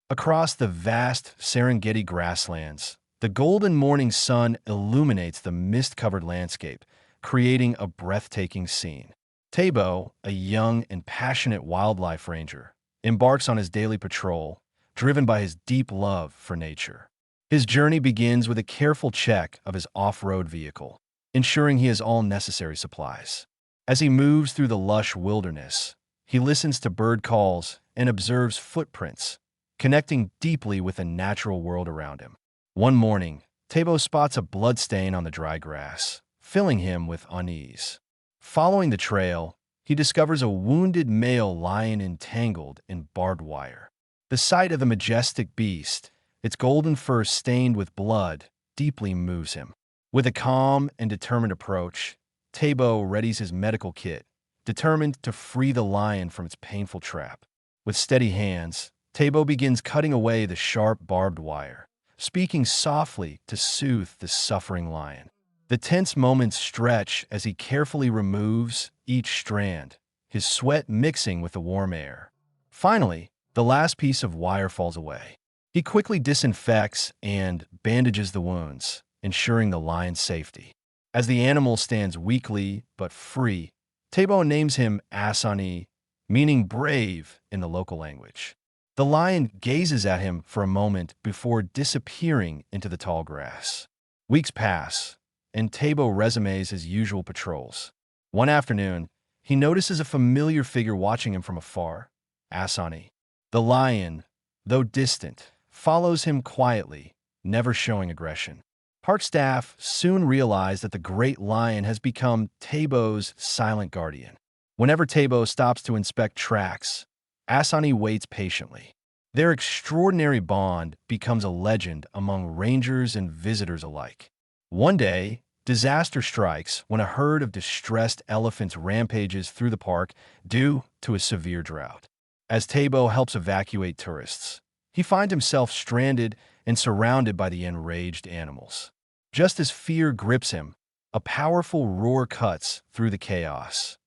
Across the vast Serengeti grasslands, the golden morning sun illuminates the mist-covered landscape, creating a breathtaking scene. Tabo, a young and passionate wildlife ranger, embarks on his daily patrol, driven by his deep love for nature. His journey begins with a careful check of his off-road vehicle, ensuring he has all necessary supplies. As he moves through the lush wilderness, he listens to bird calls and observes footprints, connecting deeply with the natural world around him. One morning, Tabo spots a bloodstain on the dry grass, filling him with unease. Following the trail, he discovers a wounded male lion entangled in barbed wire. The sight of the majestic beast, its golden fur stained with blood, deeply moves him. With a calm and determined approach, Tabo readies his medical kit, determined to free the lion from its painful trap. With steady hands, Tabo begins cutting away the sharp barbed wire, speaking softly to soothe the suffering lion. The tense moments stretch as he carefully removes each strand, his sweat mixing with the warm air. Finally, the last piece of wire falls away. He quickly disinfects and bandages the wounds, ensuring the lion's safety. As the animal stands weakly but free, Tabo names him Assani, meaning brave in the local language. The lion gazes at him for a moment before disappearing into the tall grass. Weeks pass, and Tabo resumes his usual patrols. One afternoon, he notices a familiar figure watching him from afar, Assani. The lion, though distant, follows him quietly, never showing aggression. Park staff soon realize that the great lion has become Tabo's silent guardian. Whenever Tabo stops to inspect tracks, Assani waits patiently. Their extraordinary bond becomes a legend among rangers and visitors alike. One day, disaster strikes when a herd of distressed elephants rampages through the park due to a severe drought. As Tabo helps evacuate tourists, he finds himself stranded and surrounded by the enraged animals. Just as fear grips him, a powerful roar cuts through the chaos.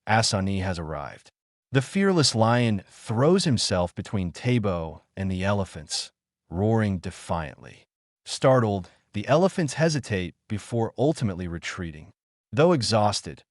Assani has arrived. The fearless lion throws himself between Tabo and the elephants, roaring defiantly. Startled, the elephants hesitate before ultimately retreating. Though exhausted,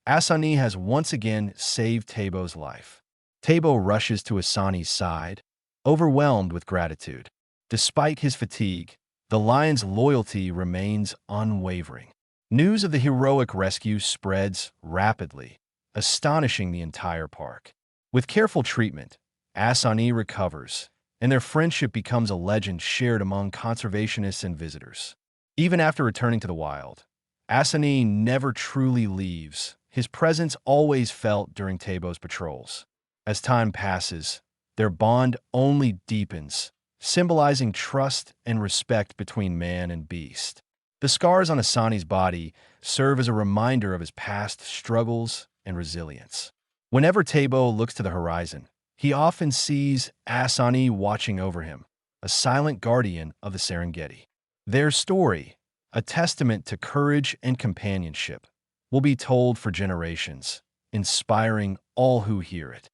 Assani has once again saved Tabo's life. Tabo rushes to Assani's side, overwhelmed with gratitude. Despite his fatigue, the lion's loyalty remains unwavering. News of the heroic rescue spreads rapidly, astonishing the entire park. With careful treatment, Assani recovers, and their friendship becomes a legend shared among conservationists and visitors. Even after returning to the wild, Assani never truly leaves, his presence always felt during Tabo's patrols. As time passes, their bond only deepens, symbolizing trust and respect between man and beast. The scars on Assani's body serve as a reminder of his past struggles and resilience. Whenever Tabo looks to the horizon, he often sees Assani watching over him, a silent guardian of the Serengeti. Their story, a testament to courage and companionship, will be told for generations, inspiring all who hear it.